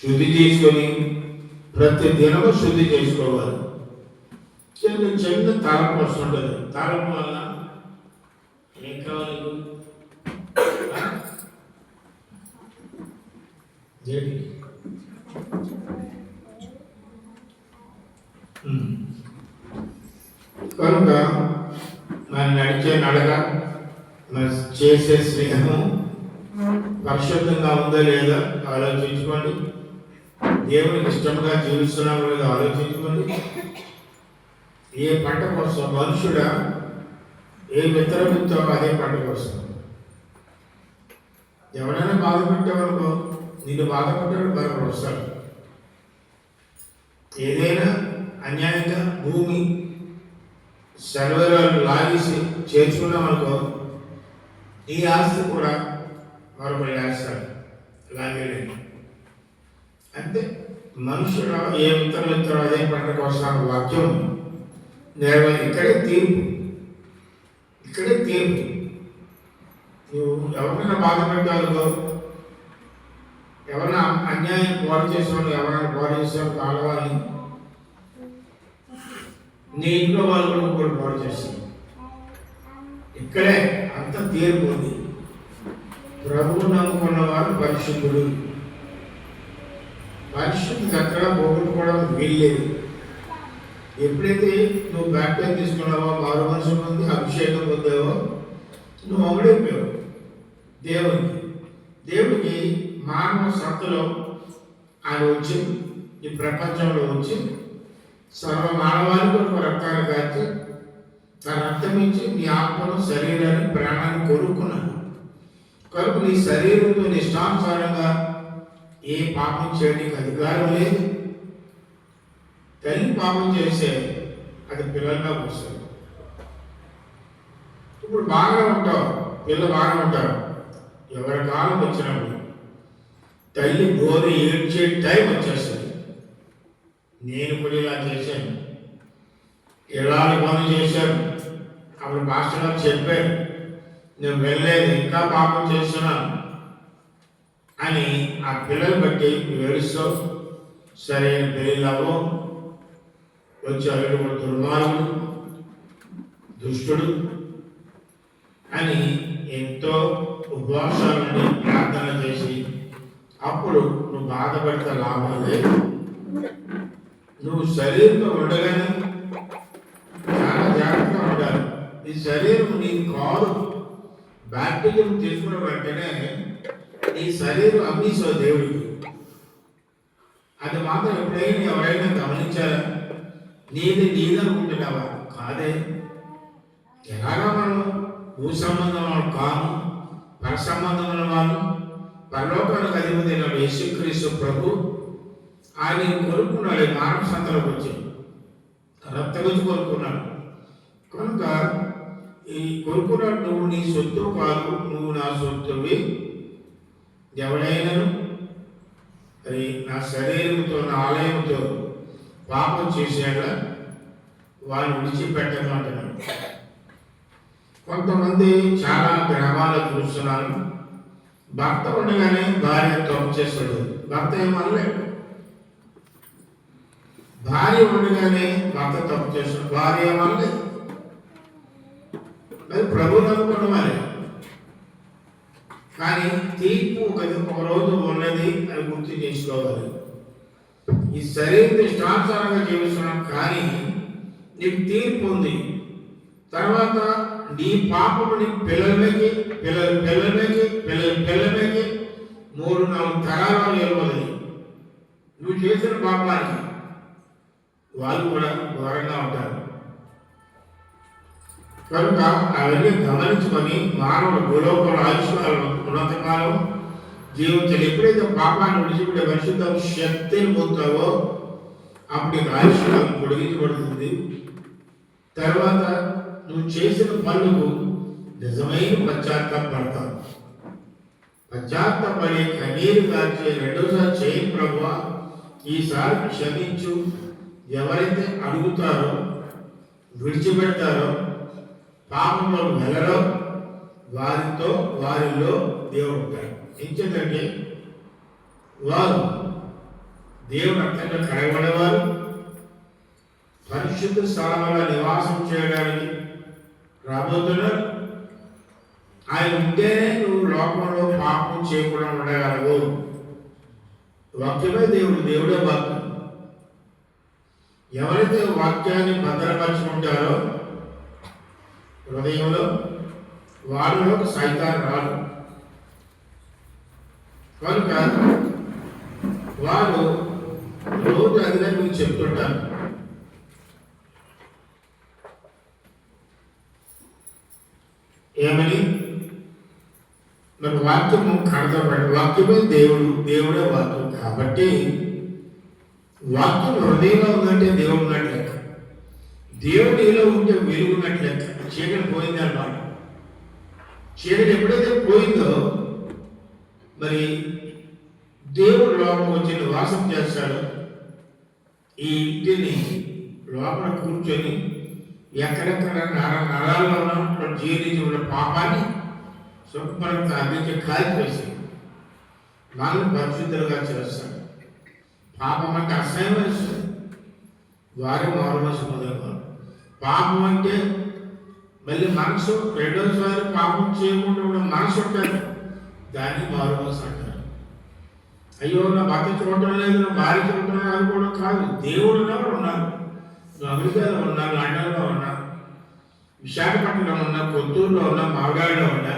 శుద్ధి చేసుకొని ప్రతి దినము శుద్ధి చేసుకోవాలి. చిన్న తలపు వస్తుంటుంది. తలపు వల్ల ఏం కావాలి? కనుక మనం నడిచే నడక, మనం చేసే స్నేహము పరిశుద్ధంగా ఉందా లేదా ఆలోచించుకోండి. దేవునికి ఇష్టంగా జీవిస్తున్నామో లేదా ఆలోచించుకోండి. ఏ పంట కోసం మనుషుడా ఏ విత్తనం విత్తావో అదే పంట కోసం. ఎవరైనా బాధ పెట్టేవనుకో, నిన్ను బాధ పెట్టాడు మరొకరు వస్తాడు. ఏదైనా అన్యాయంగా భూమి సర్వేరాలు లాగేసి చేర్చుకున్నామనుకో, ఈ ఆస్తి కూడా మరొకరు వేస్తాడు, లాగేయలేదు. అంటే మనుషుడు ఏ విత్తనం విత్తనం అదే పంట కోసం వాక్యం ఇక్కడే తీర్పు. నువ్వు ఎవరైనా బాధ పెట్టాలో, ఎవరైనా అన్యాయం పాడు చేసేవాళ్ళు, ఎవరైనా పాడు చేసేవాళ్ళు కావాలని నీ ఇంట్లో వాళ్ళు కూడా పాడు చేస్తారు. ఇక్కడే అంత తీర్పు ఉంది. ప్రభువు నమ్ముకున్న వారు పరిశుద్ధుడు. పరిశుద్ధి అక్కడ పోగొట్టుకోవడం వీల్లేదు. ఎప్పుడైతే నువ్వు బ్యాప్టిజం తీసుకున్నావో, మారు మనసు పొంది అభిషేకం పొందావో, నువ్వు అమడైపోయావు దేవుడికి మానవ సత్తులో ఆయన వచ్చి ఈ ప్రపంచంలో వచ్చి సర్వ మానవాళి కొరకు రక్తాన్ని కాచి తన రక్తం ఇచ్చి నీ ఆత్మను, శరీరాన్ని, ప్రాణాన్ని కొనుక్కున్నాను. కనుక నీ శరీరంతో నిష్టానుసారంగా ఏ పాపం చేయడానికి అధికారం లేదు. తల్లి పాపం చేస్తే అది పిల్లలుగా వస్తుంది. ఇప్పుడు బాగా ఉంటావు, పిల్లలు బాగా ఉంటారు. ఎవరి కాలం వచ్చినప్పుడు తల్లి గోరి ఏడ్చే టైం వచ్చేస్తుంది. నేను కూడా ఇలా చేశాను, ఎలాంటి పనులు చేశాను. అప్పుడు మాస్టర్ గారు చెప్పారు, నేను వెళ్ళలేదు, ఇంకా పాపం చేస్తున్నాను అని ఆ పిల్లలు బట్టి ఏడుస్తూ సరైన పెళ్ళవో వచ్చి అల్లుడు దుర్మార్గుడు, దుష్టుడు అని ఎంతో ఉపవాసాలని ప్రార్థన చేసి అప్పుడు నువ్వు బాధపడితే లాభం లేదు. నువ్వు శరీరంతో ఉండగానే చాలా జాగ్రత్తగా ఉండాలి. ఈ శరీరం నీకు కాదు. బ్యాప్టిజం తీసుకున్న వెంటనే నీ శరీరం అమ్మీసో దేవుడికి. అది మాత్రం ఎప్పుడైనా ఎవరైనా గమనించారా? నీదనుకుంటున్నావా? కాదే. ఎలాగా మనం భూ సంబంధం వాళ్ళు కాము, పర సంబంధముల వాళ్ళు, పరలోకానికి అధిపతి అయిన యేసుక్రీస్తు ప్రభు ఆయన కొనుక్కున్నాడు. మానవ సంతలోకి వచ్చి రక్త గురించి కొనుక్కున్నాడు. కనుక ఈ కొనుక్కున్నాడు. నువ్వు నీ సొత్తు కాదు, నువ్వు నా సొత్తువి. ఎవడైనా అది నా శరీరంతో, నా ఆలయంతో పాపం చేసేలా వాళ్ళు విడిచిపెట్టను అంటున్నాడు. కొంతమంది చాలా గ్రామాల్లో చూస్తున్నాను, భర్త ఉండగానే భార్య తప్పు చేస్తాడు, భర్త ఏమనలేడు. భార్య ఉండగానే భర్త తప్పు చేస్తాడు, భార్య ఏమనలేదు. మరి ప్రభు నమ్ముకున్న వారే. కానీ తీర్పు ఒక రోజు ఉన్నది అని గుర్తు చేసుకోవాలి. ఈ శరీరం ఇష్టానుసారంగా జీవిస్తున్నాం, కానీ నీకు తీర్పు ఉంది. తర్వాత నీ పాపము నీ పిల్లలకి 3-4 తరాలు వెళ్ళవాలి. నువ్వు చేసిన పాపానికి వాళ్ళు కూడా ఘోరంగా ఉంటారు. కనుక అవన్నీ గమనించుకొని మానవుడు భూలోకంలో ఆయుష్కాలం, ఉన్నతకాలం జీవించాలి. ఎప్పుడైతే పాపాన్ని విడిచిపెట్టే పరిశుద్ధ శక్తిని పొందుతావో అప్పుడు ఆయుష్కాలం పొడిగించబడుతుంది. తర్వాత నువ్వు చేసిన పనులకు నిజమైన పశ్చాత్తాపడతావు. పశ్చాత్తాపడి కన్నీరు కార్చి రెండోసారి చేయని ప్రభువా, ఈసారి క్షమించు. ఎవరైతే అడుగుతారో, విడిచిపెడతారో, పాపంలో వెళ్ళరో వారిలో దేవుడు ఉంటాడు. ఎందుకంటే వారు దేవుడు రక్తంలో కడగబడేవారు పరిశుద్ధ స్థలంలో నివాసం చేయడానికి రాబోతున్నారు. ఆయన ఉంటేనే నువ్వు లోకంలో పాపం చేయకుండా ఉండగలవు. వాక్యమే దేవుడే వాక్యం. ఎవరైతే వాక్యాన్ని భద్రపరుచుకుంటారో హృదయంలో వారిలో సైతాన్ రాడు. కనుక వారు రోజు అదిగా మీకు చెప్తుంటారు. ఏమని? మరి వాక్యము కడతపడి వాక్యమే దేవుడే వాక్యం. కాబట్టి వాక్యం హృదయంలో ఉందంటే దేవుడు ఉన్నట్టు లెక్క. దేవుడు నీలో ఉంటే వెలుగున్నట్టు లెక్క. చీకటి పోయింది అన్నమాట. చీకటి ఎప్పుడైతే పోయిందో మరి దేవుడు లోపల వచ్చి వాసం చేస్తాడు. ఈ ఇంటిని లోపల కూర్చొని ఎక్కడెక్కడ నరాల్లో ఉన్న జీర్ణించి ఉన్న పాపాన్ని శుభ్రంగా అందించే కాల్చేసి వాళ్ళని పరిశుద్ధులుగా చేస్తాడు. పాపం అంటే అసహ్యం వేస్తుంది. వారే మారుమనసు మొదలువారు. పాపం అంటే మళ్ళీ మనసు రెండోసారి పాపం చేయకుండా ఉన్న మనసు ఉంటుంది. దాన్ని మారుమనసు అంటారు. అయ్యో నా భర్త చూడటం లేదు, నా భార్య చూడటం లేదు కూడా కాదు. దేవుడు ఉన్నారు. అమెరికాలో ఉన్నారు, లండన్లో ఉన్నారు, విశాఖపట్నంలో ఉన్నా, కొత్తూరులో ఉన్నా, మాగాడిలో ఉన్నా,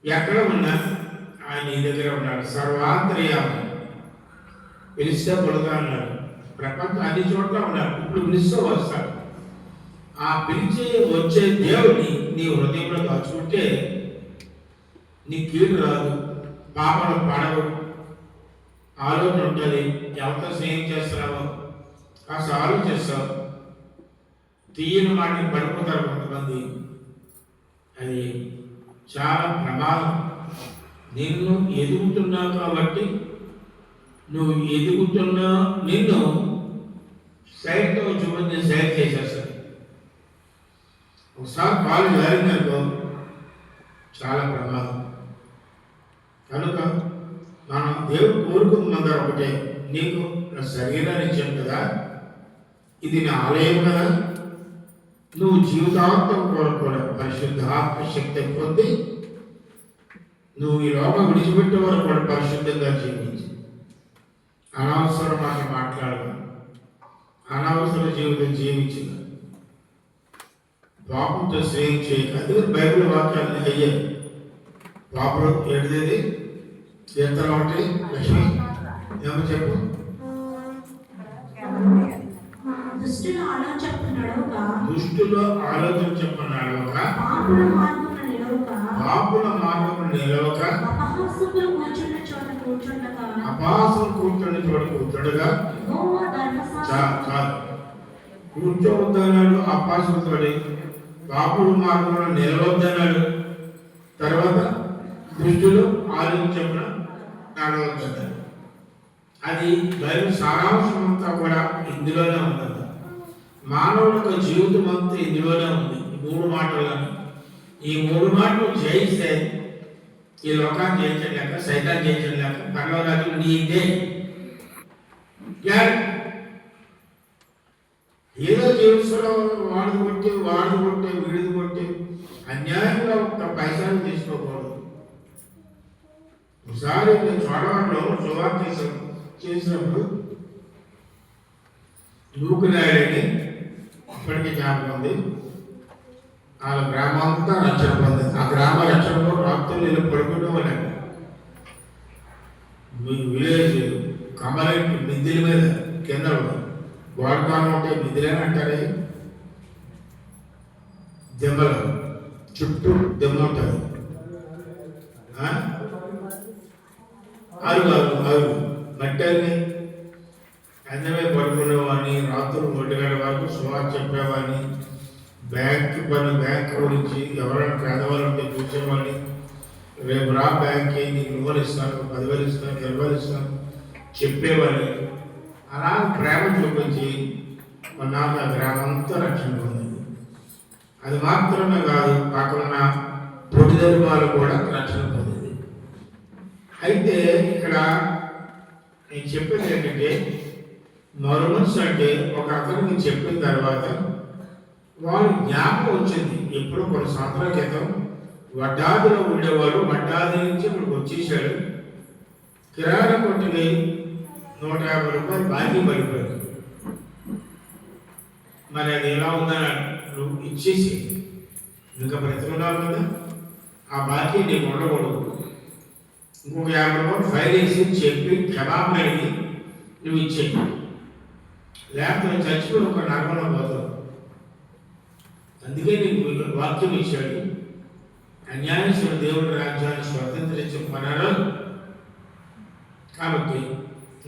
ఎక్కడ ఉన్నా ఆయన నీ దగ్గర ఉన్నాడు. సర్వాంతర్యామి. పిలిస్తే పడుగా అన్నాడు. ప్రపంచం అన్ని చోట్ల ఉన్నాడు. ఇప్పుడు పిలిస్తే వస్తాడు. ఆ పిలిచి వచ్చే దేవుడిని నీ హృదయంలో దాచుకుంటే నీ కీడు రాదు, పాపలు పడవు, ఆలోచన ఉంటుంది. ఎవరితో స్నేహం చేస్తున్నావో కాస్త ఆలోచిస్తావు. తీయని మాటని పడిపోతారు కొంతమంది. అది చాలా ప్రమాదం. నిన్ను ఎదుగుతున్నావు కాబట్టి నువ్వు ఎదుగుతున్నా నిన్ను సైడ్తో చూపించి సైడ్ చేసేస్తాడు. ఒకసారి కాలు జారిందనుకో చాలా ప్రమాదం. కనుక మనం దేవుడు కోరుకుంటున్నదా ఒకటే, నీకు నా శరీరాన్ని ఇచ్చాను కదా, ఇది నా ఆలయం కదా, నువ్వు జీవితాంతం కూడా పరిశుద్ధాత్మ శక్తి పొంది నువ్వు ఈ లోకం విడిచిపెట్టే వరకు కూడా పరిశుద్ధంగా జీవించి అనవసరం మాట మాట్లాడదు, అనవసర జీవితం జీవించిన పాపంతో స్నేహం చేయక. అది బైబిల్ వాక్యాన్ని అయ్యాయి. పాపం ఏడిదేది ఎంత ఒకటి లక్ష్మి ఏమో చెప్పు. దుష్టుల ఆలోచన చెప్పన్నాడు ఒక పాపుల మార్గమున నిలవక అపహాసం కూర్చున్న చోట కూర్చుండగా కూర్చోవద్దన్నాడు. అపహాసంతో పాపుల మార్గమున నిలవద్దన్నాడు. తర్వాత దుష్టులు ఆలోచించకుండా నడవద్దన్నాడు. అది బైబిల్ సారాంశం అంతా కూడా ఇందులోనే ఉంటుంది. మానవుడి యొక్క జీవితం అంతా ఇందులోనే ఉంది. ఈ మూడు మాటలను, ఈ మూడు మాటలు జయిస్తే ఈ లోకాన్ని జయించలేక, సైతాన్ని జయించలేక, పర్వరాజు నీదే. ఏదో జీవితంలో వాడు కొట్టి వీడిది కొట్టి అన్యాయంగా ఒక్క పైసలు తీసుకోకూడదు. ఒకసారి నేను చోడవాడలో సువార్త చేసినప్పుడు నూకునాయుడిని ఇప్పటికీ జ్ఞాపకం ఉంది. ఆ గ్రామం అంతా రక్షణ పొందింది. ఆ గ్రామ రక్షణలో రాత్రులు ఇలా పడుకుంటూ ఉన్నాడు. మీ విలేజ్ కమలెట్ మిద్దిల మీద కింద గోడకాలం ఉంటే మిద్దిలేని అంటారే, దెమ్మలు చుట్టూ దెమ్మ ఉంటుంది. అరుగు మట్టని అందమే పడుకునేవాడిని. రాత్రులు 1 గంటల వరకు సుమారు చెప్పేవాడిని. బ్యాంక్ గురించి ఎవరైనా పేదవాళ్ళు ఉంటే చూసేవాడిని. రేపు రా బ్యాంక్కి, నీకు లోన్ ఇస్తాను, 10,000 ఇస్తాను, 20,000 ఇస్తాను చెప్పేవాడిని. అలా ప్రేమ చూపించి నాకు ఆ గ్రామం అంతా రక్షణ పొందింది. అది మాత్రమే కాదు, పక్కన పొడిదరి వాళ్ళు కూడా రక్షణ పొందింది. అయితే ఇక్కడ నేను చెప్పేది ఏంటంటే మరుమనసు అంటే ఒక అతనికి చెప్పిన తర్వాత వాడు జ్ఞాపకం వచ్చింది. ఎప్పుడో కొన్ని సంవత్సరాల క్రితం వడ్డాదిలో ఉండేవాడు, వడ్డాది నుంచి ఇక్కడికి వచ్చేసాడు. కిరాణా కొట్టుకి 150 రూపాయలు బాకీ పడిపోయాడు. మరి అది ఎలా ఉందని నువ్వు ఇచ్చేసి ఇంకా బ్రతుకున్నావు కదా, ఆ బాకీ నీకు ఉండకూడదు. ఇంకొక 50 రూపాయలు ఫైల్ వేసి చెప్పి క్షమాపణ అడిగి నువ్వు ఇచ్చేయి, లేకపోతే చచ్చిపోయి ఒక నరకంలో పోతావు. అందుకే నీకు వాక్యం ఇచ్చాడు, అన్యాయశ్వర దేవుడి రాజ్యాన్ని స్వతంత్రించే పనాడు. కాబట్టి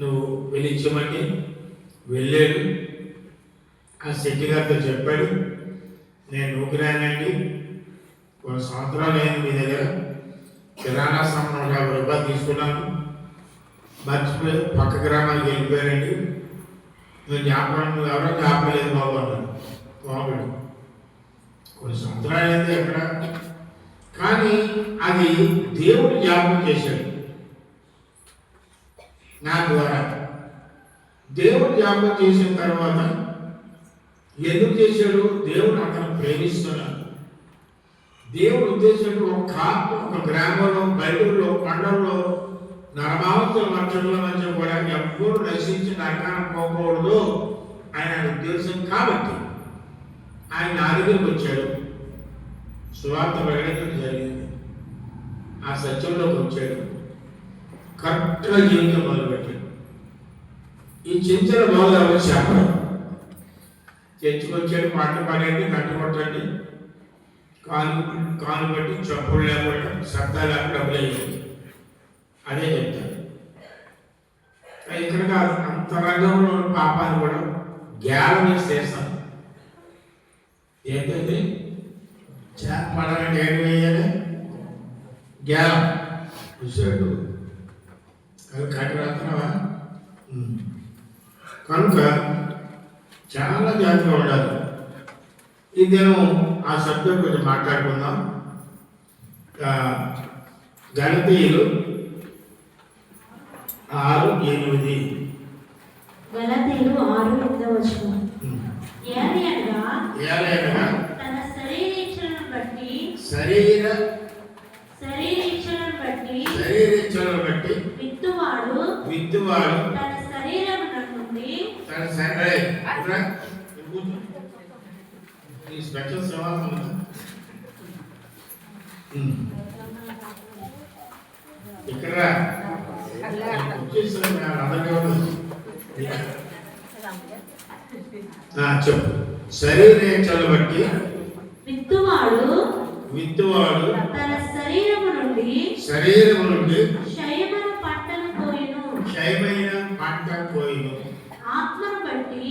నువ్వు వెళ్ళించమంటే వెళ్ళాడు. ఆ శెట్టి గారితో చెప్పాడు, నేను నూకిరానండి, కొన్ని సంవత్సరాలు అయింది మీ దగ్గర, కిరాణా సామాన్ 150 రూపాయలు తీసుకున్నాను, మర్చిపోయి పక్క గ్రామానికి వెళ్ళిపోయానండి, నువ్వు జ్ఞాపకం ఎవరో జ్ఞాపకలేదు బాబు అన్నాడు. బాబుడు కొన్ని సంవత్సరాలు అయింది అక్కడ, కానీ అది దేవుడు జ్ఞాపకం చేశాడు నా ద్వారా. దేవుడు జ్ఞాపకం చేసిన తర్వాత ఎందుకు చేశాడు? దేవుడు అతను ప్రేమిస్తున్నాడు. దేవుడు ఉద్దేశం ఒక గ్రామంలో, బయటలో, పండల్లో, నరమావతుల మధ్యలో మధ్య కూడా ఎవ్వరూ నశించి నరకానికి పోకూడదు ఆయన ఉద్దేశం. కాబట్టి ఆయన నా దగ్గరికి వచ్చాడు, సువార్త ప్రకటించడం జరిగింది, ఆ సత్యంలోకి వచ్చాడు, కరెక్ట్గా జీవితం మొదలుపెట్టాడు. ఈ చింతల బాగా చెప్పడం తెచ్చుకొచ్చాడు, పాట పాడండి, కట్టుకొట్టండి, కాలు బట్టి చప్పులు లేకుండా శబ్దాలు లేకుండా డబ్బులు అయ్యింది, అదే చెప్తాడు. ఇక్కడ కాదు, అంత రంగంలో పాపాన్ని కూడా గ్యాలం వేసి చేస్తాను. ఏంటంటే పడాలంటే ఏంటి వేయాలి? గ్యాలం చూసాడు, అది కట్టి రాస్తున్నావా? కనుక చాలా జాగ్రత్తగా ఉండాలి. ఈ దినం ఆ సబ్జెక్ట్ గురించి మాట్లాడుకుందాం. గలతీయులు 6:8. గలతీయులు 6:8. ఏలయనగా తన శరీరేచ్ఛలను బట్టి శరీరేచ్ఛలను బట్టి విత్తువాడు తన శరీరం నుండి స్పెషల్ శ్రమ ఇక్కడ చెప్పు. శరీరేచ్ఛలను బట్టి విత్తువాడు తన శరీరము నుండి క్షయమైన పంట కోయును. ఆత్మను బట్టి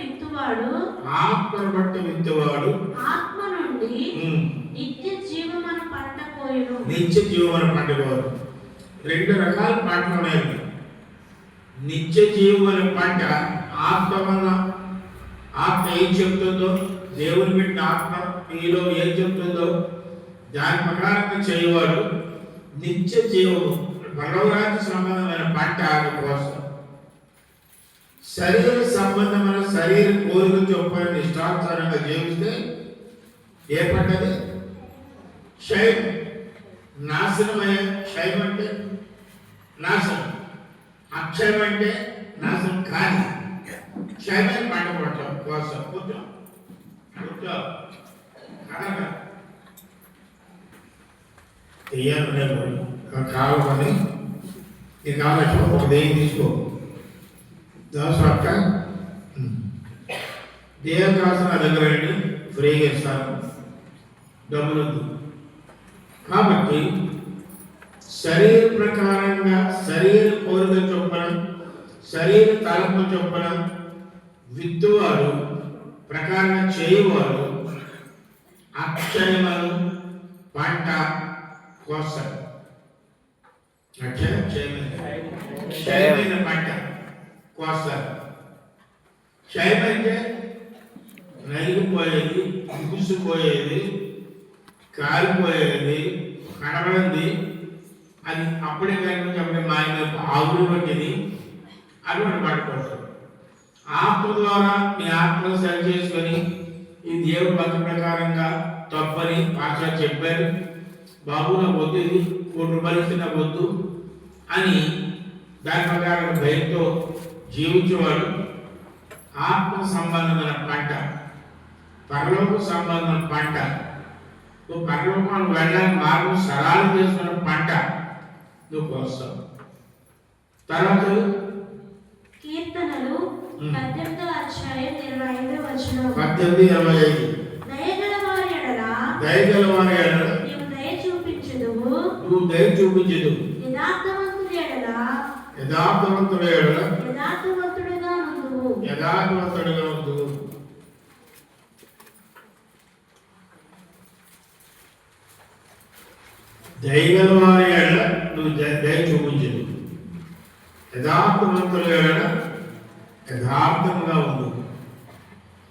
విత్తువాడు ఆత్మ నుండి నిత్య జీవమైన పంట కోయును. రెండు రకాల పంటలు ఉన్నాయి. నిత్య జీవమైన పంట ఆత్మ వల్ల, ఆత్మ ఏం చెప్తుందో, దేవుని పెట్టిన ఆత్మ మీలో ఏం చెప్తుందో దాని ప్రకారంగా చేయవాడు నిత్య జీవము, భగవరాజ్య సంబంధమైన పంట ఆమె కోసం. శరీర సంబంధమైన శరీర కోరిక చొప్పున ఇష్టానుసారంగా జీవిస్తే ఏ పంటది? క్షయం, నాశనమయ్యే. క్షయం అంటే నాశనం, అక్షయం అంటే నాశనం కాని క్షయమైన పంట పడటం కోసం. కూర్చో కావాలని నీకు కావాలి, ఒక దేని తీసుకో, దాని పక్క దేహం కావాల్సిన నా దగ్గర రండి, ఫ్రీగా ఇస్తాను, డబ్బులు వద్దు. కాబట్టి శరీర ప్రకారంగా, శరీర కోరిక చొప్పున, శరీర తలంపు చొప్పున విత్తువాడు, ప్రకారంగా చేయువాడు అక్షయమను పంట కోసం. క్షయమైన పంట కోస్తారు. క్షయమైతే నలిగిపోయేది, ముగిసిపోయేది, కాలిపోయేది, కనబడింది, అది అప్పుడే కానీ అప్పుడే మాయమైపు ఆవులు వంటిది అటువంటి పట్టుకోవచ్చు. ఆత్మ ద్వారా మీ ఆత్మను సరి చేసుకొని ఈ దేవుడి భక్తి ప్రకారంగా తప్పని భాష చెప్పారు, బాబు నాకు వద్దు, ఇది ₹1 నాకు వద్దు అని దాని ప్రకారం భయంతో జీవించేవాడు ఆత్మ సంబంధమైన పంట, పరలోక సంబంధమైన పంట, నువ్వు పరలోకానికి వెళ్ళడానికి మార్గం సరళం చేసుకున్న పంట నువ్వు కోస్తావు. తర్వాత కీర్తనలు 18వ అధ్యాయం 25వ వచనం. 18:25 దయగల వారి ఎడల నీవు దయ చూపించుదువు, నువ్వు దయ చూపించదు. యథార్థవంతుడి ఎడల యథార్థవంతుడి ఎడల యథార్థవంతుడుగా ఉండువు. యథార్థవంతుడిగా ఉండు. దయగల వారి ఎడల నువ్వు దయ చూపించదు. యథార్థవంతుల ఎడల యథార్థంగా ఉండు.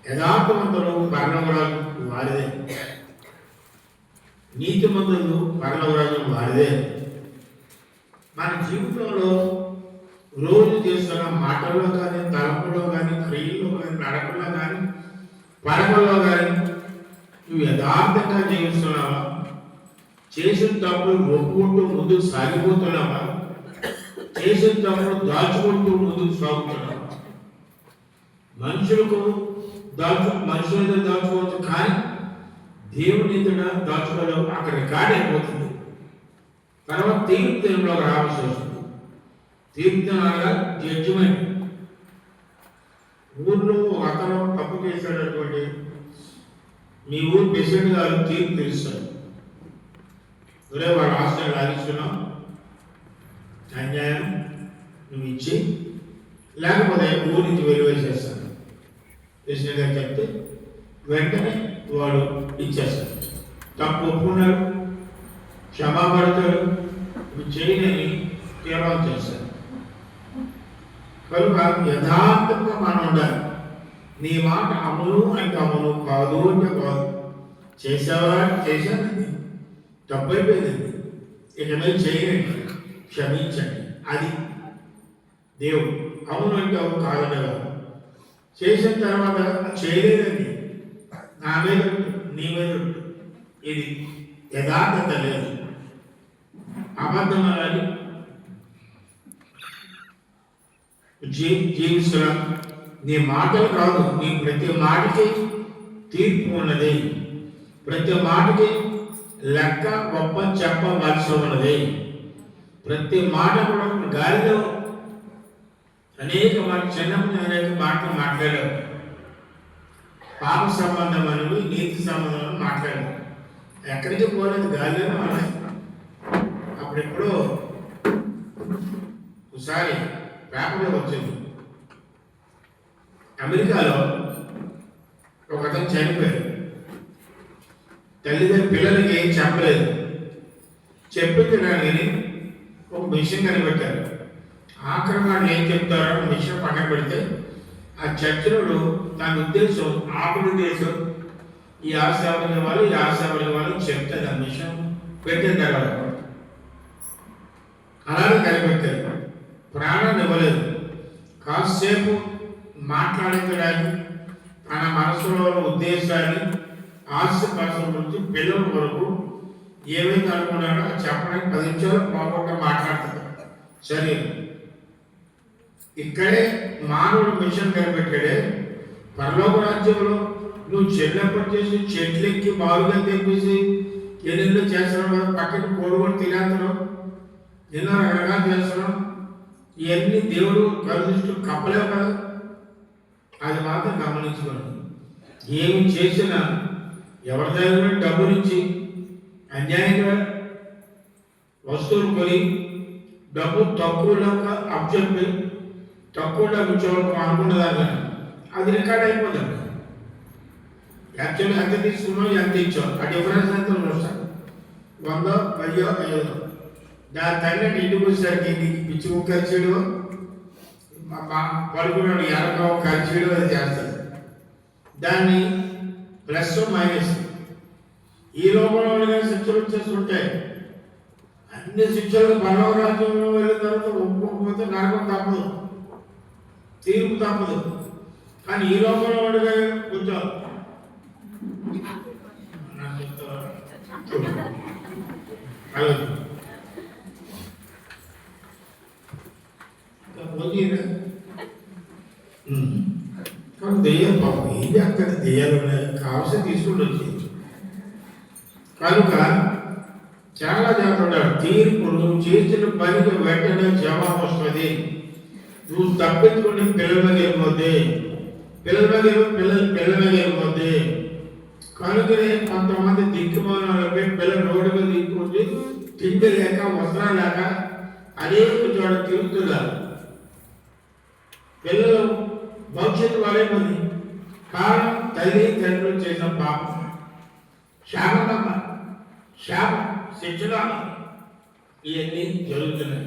యథార్థవంతులు పరలోకరాజు వారిదే, నీతిమంతులు పరలోకరాజు వారిదే. మన జీవితంలో రోజు చేస్తున్న మాటల్లో కానీ, తలంపులో కానీ, క్రియల్లో కానీ, నడకల్లో కానీ, పరకల్లో కానీ నువ్వు యథార్థంగా జీవిస్తున్నావా? చేసిన తప్పులు ఒప్పుకుంటూ ముందుకు సాగిపోతున్నావా? చేసిన తప్పులు దాచుకుంటూ ముందుకు సాగుతున్నావా? మనుషులకు మనుషులతో దాచుకోవచ్చు, కానీ దేవుని దాచుకోలేవు. అక్కడ రికార్డ్ అయిపోతుంది. తర్వాత తీర్పులోకి రావాల్సి వస్తుంది. తీర్పు అనగా జడ్జిమెంట్. ఊర్లో అతను తప్పు చేసేటటువంటి మీ ఊరు ప్రెసిడెంట్ గారు తీర్పు తెలుస్తారు. ఒరే వాడు హాస్టల్ లాగిస్తున్నాం, అన్యాయం నువ్వు ఇచ్చి, లేకపోతే ఊరి నుంచి వెలివేసేస్తాను ప్రెసిడెంట్ గారు చెప్తే వెంటనే వాడు ఇచ్చేస్తాడు. తప్పు ఒప్పుకున్నాడు, క్షమాపడతాడు, నువ్వు చేయని తీర్మానం చేస్తాడు. కనుక యథార్థంగా మనం ఉండాలి. నీ మాట అమలు అంటే అమలు, కాదు అంటే కాదు. చేసావా? చేశానండి, తప్పైపోయిందండి, ఇక మీద చేయనండి, క్షమించండి. అది దేవుడు. అవును అంటే అవును, కాదంటే కాదు. చేసిన తర్వాత చేయలేదండి, నా మీద నీ మీద ఇది యథార్థత లేదు. అబద్ధం అనేది జీవిస్తున్నాం. నీ మాటలు కాదు, నీ ప్రతి మాటకి తీర్పు ఉన్నది. ప్రతి మాటకి లెక్క గొప్ప చెప్పవలసి ఉన్నది. ప్రతి మాట కూడా గాలిలో అనేక చిన్నప్పుడు అనేక మాటలు మాట్లాడారు. పాప సంబంధం అనేవి, నీతి సంబంధం అని మాట్లాడారు. ఎక్కడికి పోలేదు, గాలిలోనే ఉన్నాయి. అప్పుడెప్పుడో ఒకసారి పేపర్లో వచ్చింది, అమెరికాలో ఒక అతను చనిపోయాడు. తల్లిదండ్రులు పిల్లలకి ఏం చెప్పలేదు. చెప్పింది కానీ ఒక మిషన్ కనిపెట్టారు. ఆఖరి వాళ్ళు ఏం చెప్తారో మిషన్ పక్కన పెడితే ఆ చర్చలు దాని ఉద్దేశం, ఆకుల ఉద్దేశం ఈ ఆశావళి వాళ్ళు, ఈ ఆశావళి వాళ్ళు చెప్తారు. ఆ మిషన్ పెట్టిన తర్వాత అలాగే కనిపెట్టారు. ప్రాణాన్ని ఇవ్వలేదు. కాసేపు మాట్లాడించడానికి తన మనసులో ఉద్దేశాన్ని, ఆశపరచడం నుంచి పిల్లల వరకు ఏమైతే అనుకున్నాడో చెప్పడానికి 10 నిమిషాలు పోకుండా మాట్లాడతాడు. సరే, ఇక్కడే మానవుడు మిషన్ కనిపెట్టాడే. పరలోక రాజ్యంలో నువ్వు చిన్నప్పటి చేసి చెట్లెక్కి బాలుగా తెప్పేసి ఎన్నెన్నో చేస్తున్నావు, పక్కన కోడుకొని తినేస్తున్నావు, ఎన్నో రకరకాలు చేస్తున్నావు. ఇవన్నీ దేవుడు కలుదృష్టి కప్పలేవు కదా. అది మాత్రం గమనించుకోండి. ఏమి చేసినా ఎవరి దగ్గర డబ్బు నుంచి అన్యాయంగా వస్తువులు కొని డబ్బు తక్కువలో అప్పచెప్పి తక్కువ డబ్బు చూడడం అనుకున్నదాన్ని అది రికార్డ్ అయిపోతుంది. యాక్చువల్లీ ఎంత తీసుకున్నావు, ఎంత ఇచ్చావు, ఆ డిఫరెన్స్ ఎంత చూస్తాను. 100, 10, 5. దాని తగినట్టు ఇంటికి వచ్చేసరికి నీకు పిచ్చి ముక్క ఖర్చు, పడుకున్నాడు ఎనక ఖర్చు అది చేస్తాడు. దాన్ని ప్లస్ మైనస్ ఈ లోపల శిక్షలు వచ్చేసి ఉంటాయి. అన్ని శిక్షలు పరమ రాజ్యంలో వెళ్ళిన తర్వాత ఒప్పుకోకపోతే నరకం తప్పదు, తీర్పు తప్పదు. కానీ ఈ లోపల వాడుగా కొంచెం దెయ్యం పాపం ఇది అక్కడ దెయ్యాలు ఉన్నాయి, కావలసి తీసుకుంటూ వచ్చింది. కనుక చాలా జాగ్రత్త. తీర్పు నువ్వు చేసిన పనికి వెంటనే జవాబు వస్తుంది. నువ్వు తప్పించుకుని పిల్లల మీద వెళ్ళిపోతే పిల్లల మీద వెళ్ళిపోతే కనుకనే కొంతమంది దిక్కుమాలపై పిల్లలు రోడ్డు మీద దిక్కుంటే తిండి లేక వస్త్రాలు లేక అనేక చోట తిరుగుతున్నారు. పిల్లలు భవిష్యత్తు వాళ్ళే మంది కారణం తల్లి తండ్రులు చేసిన పాపం, శాపం శిక్షణ ఇవన్నీ జరుగుతున్నాయి.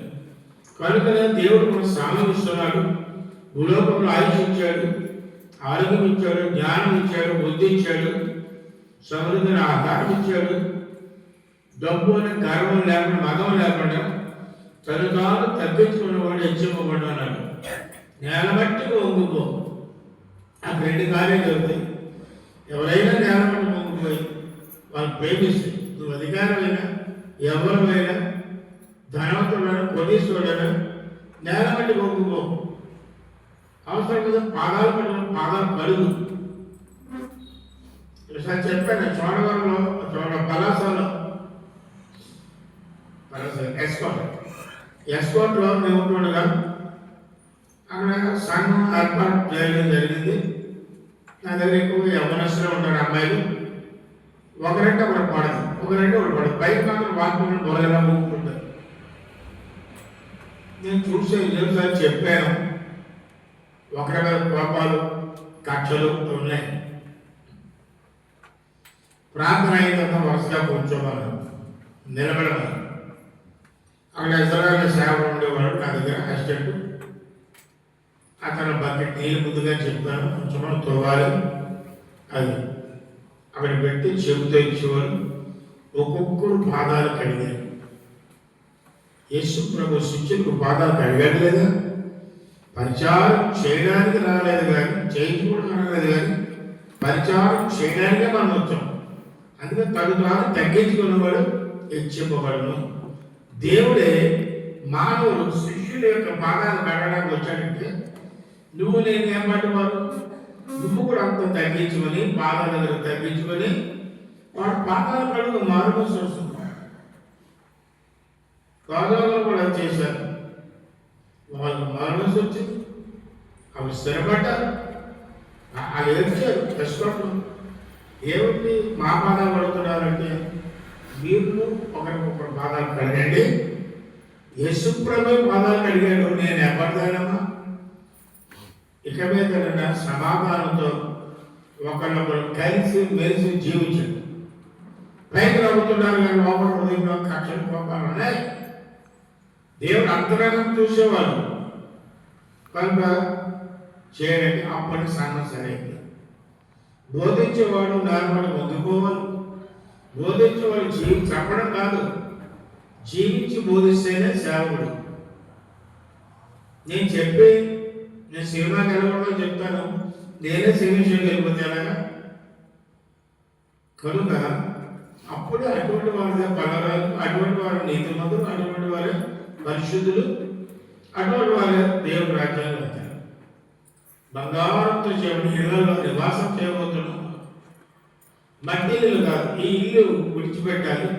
కనుకనే దేవుడు మన స్థానం ఇస్తున్నాడు. భూలోకంలో ఆయుష్ ఇచ్చాడు, ఆరోగ్యం ఇచ్చాడు, జ్ఞానం ఇచ్చాడు, బుద్ధి ఇచ్చాడు, సమృద్ధిని ఆధారం ఇచ్చాడు. డబ్బు అనే గర్వం లేకుండా మగం లేకుండా తను తాను తగ్గించుకున్నవాడు హెచ్చింపబడ్డా అన్నాడు. నేల మట్టికి వంగుకో, ఆ రెండు కార్యాలు జరుగుతాయి. ఎవరైనా నేల మట్టి వంగిపోయి వాళ్ళు ప్రేమిస్తే నువ్వు అధికారమైనా ఎవరైనా ధనవంతుడైనా కోటీశ్వరుడైనా నేల మట్టి వంగుకో. అవసరం కదా పాదాలు పడిన పాదాలు పడుగు. ఒకసారి చెప్పాను చోడవరంలో పలాసలో ఎస్కోట్లో మేము ఉంటుండగా అక్కడ సంఘం ఏర్పాటు చేయడం జరిగింది. నా దగ్గర ఎక్కువ యవనస్తులు ఉంటారు అమ్మాయిలు. ఒకరంటే ఒకరు పడదు, ఒకరంటే ఒకరు పడదు. బయట మాత్రం వాక్యం బొలగా మూకుంటారు. నేను చూసే ఎన్నోసారి చెప్పాను, ఒకరి మీద కోపాలు కక్షలు ఉన్నాయి. ప్రార్థన అయినంత వరుసగా కూర్చోమని నిలబడమని. అక్కడ ఇజ్రాయేల్ సేవలు ఉండేవాడు నా దగ్గర అసిస్టెంట్. అతను బకెట్ నీళ్ళు ముందుగా చెప్పాను, కొంచెం తోవాలి. అది అక్కడ పెట్టి చెబుతూ ఇచ్చేవారు. ఒక్కొక్కరు పాదాలు కడిగారు. యేసు ప్రభు శిష్యులకు పాదాలు కడిగాడు లేదా? పరిచారం చేయడానికి రాలేదు కానీ, చేయించుకోవడం రాలేదు కానీ పరిచారం చేయడానికే మనం వచ్చాం. అందుకని తను తగ్గించుకున్నవాడు హెచ్చింపబడను. దేవుడే మానవుడు శిష్యుల యొక్క పాదాలు కడగడానికి వచ్చాడంటే నువ్వు నేను ఏమంటే వాడు నువ్వు కూడా అంత తగ్గించుకొని పాదాల దగ్గర తగ్గించుకొని వాడు పాదాల కడుగు మారుమూసి వస్తుంది. కాజాలు కూడా చేశారు, వాళ్ళు మారుమూసి వచ్చింది, అవి స్థిరపడ్డారు. వాళ్ళు ఏడ్చారు కష్టపడ్డారు. ఏమిటి మా పాదాలు పడుతున్నారంటే మీరు ఒకరికొకరు పాదాలు కడగండి. యేసు ప్రభు పాదాలు కడిగాడు, నేను ఎవరిదానమ్మా? ఇక మీద సమాధానంతో ఒకరినొకరు కలిసి మెలిసి జీవించండి. పైకి నవ్వుతున్నారు కానీ లోపల హృదయంలో కక్షలు కోపాలు ఉన్నాయి. దేవుడు అంతరంగం చూసేవాళ్ళు కనుక చేయడానికి అప్పటి సంఘం సరైంది. బోధించేవాడు నార్మల్ పొందుకోవాలి. బోధించేవాడు చెప్పడం కాదు, జీవించి బోధిస్తేనే సేవకుడు. నేను సినిమాకి వెళ్ళకూడదు చెప్తాను, నేనే సినిమాకి వెళ్ళిపోతే ఎలాగా? కనుక అప్పుడు అటువంటి వారిదే పలరాలు, అటువంటి వారు నీతిమంతులు, అటువంటి వారే పరిశుద్ధులు, అటువంటి వారే దేవుని రాజ్యాన్ని వెళ్తారు. బంగారంతో చేయడం ఇళ్లలో నివాసం చేయబోతున్నాం. మట్టి ఇల్లు కాదు, ఈ ఇల్లు విడిచిపెట్టాలి,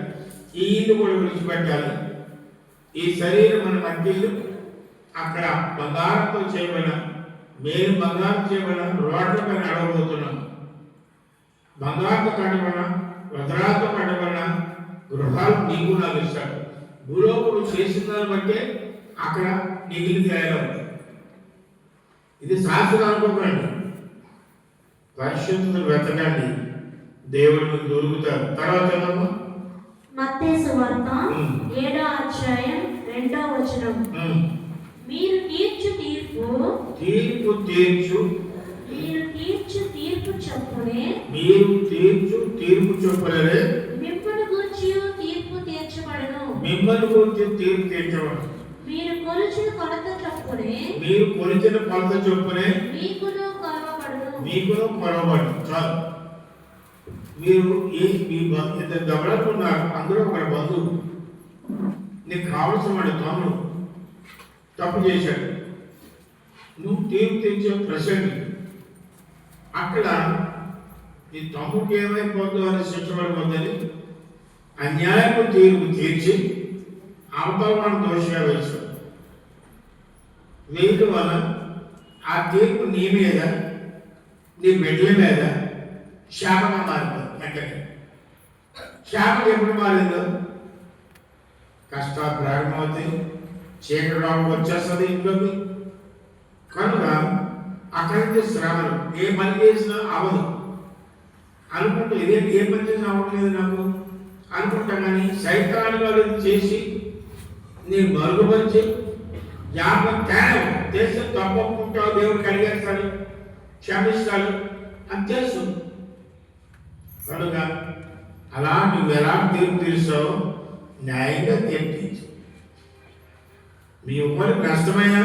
ఈ ఇల్లు కూడా విడిచిపెట్టాలి. ఈ శరీరం మన మట్టి ఇల్లు, అక్కడ బంగారంతో చేయబడిన మేము బంగారం చేయబడిన రోడ్లపై నడవబోతున్నాం. బంగారంతో కట్టబడిన వజ్రాలతో కట్టబడిన గృహాలు నీకు నాకు ఇస్తాడు. భూలోకుడు చేసిన దాన్ని బట్టే అక్కడ నీళ్ళు తయారవుతాయి. ఇది శాస్త్రం అనుకోకండి, పరిశుద్ధులు వెతకండి, దేవుడు మీకు దొరుకుతారు. తర్వాత మత్తయి సువార్త 7వ అధ్యాయం 2వ వచనం. మీరు తీర్చు తీర్పు చొప్పునే మిమ్మల్ని గూర్చి తీర్పు తీర్చబడును. మిమ్మల్ని గురించి తీర్పు తీర్చవాడు. మీరు కొలిచిన కొలత చొప్పునే మీరు కొలిచిన కొలత చొప్పునే మీకును కొలవబడును. మీకును కొలవబడు. చాలు. మీరు మీ ఇద్దరు దొంగలకు ఉన్నారు, అందులో ఒక బంధువు నీకు కావలసిన వాడు తమ్ముడు తప్పు చేశాడు, నువ్వు తీర్పు తెచ్చే ప్రసంగి అక్కడ నీ తమ్ముడికి ఏమైపోతుందో అని శిక్ష పడిపోతుంది. అన్యాయపు తీర్పు తీర్చి అవతల వాడు దోషిగా వేశాడు. వేయటం వల్ల ఆ తీర్పు నీ మీద నీ బిడ్డల మీద శాపంగా మారిపోతుంది. వెంటనే శాపం ఎప్పుడు మారిందో కష్టాలు ప్రారంభమవుతాయి, చీకటి లోపలికి వచ్చేస్తుంది ఇంట్లోకి. కనుక అక్కడి నుంచి శ్రమలు ఏ పని చేసినా అవదు అనుకుంటూ ఏ పని చేసినా అవ్వట్లేదు నాకు అనుకుంటా. కానీ సైతాన్ని వాళ్ళు చేసి నేను మరుగుపరిచి జ్ఞాపకం తేడా దేశం తప్పకుంటావు, దేవుడు కలిగేస్తాడు, క్షమిస్తాడు అని తెలుసు. కనుక అలా నువ్వు ఎలా తీర్పు తీర్చావో న్యాయంగా తీర్పు తీర్చు. మీ ఊరికి నష్టమైనా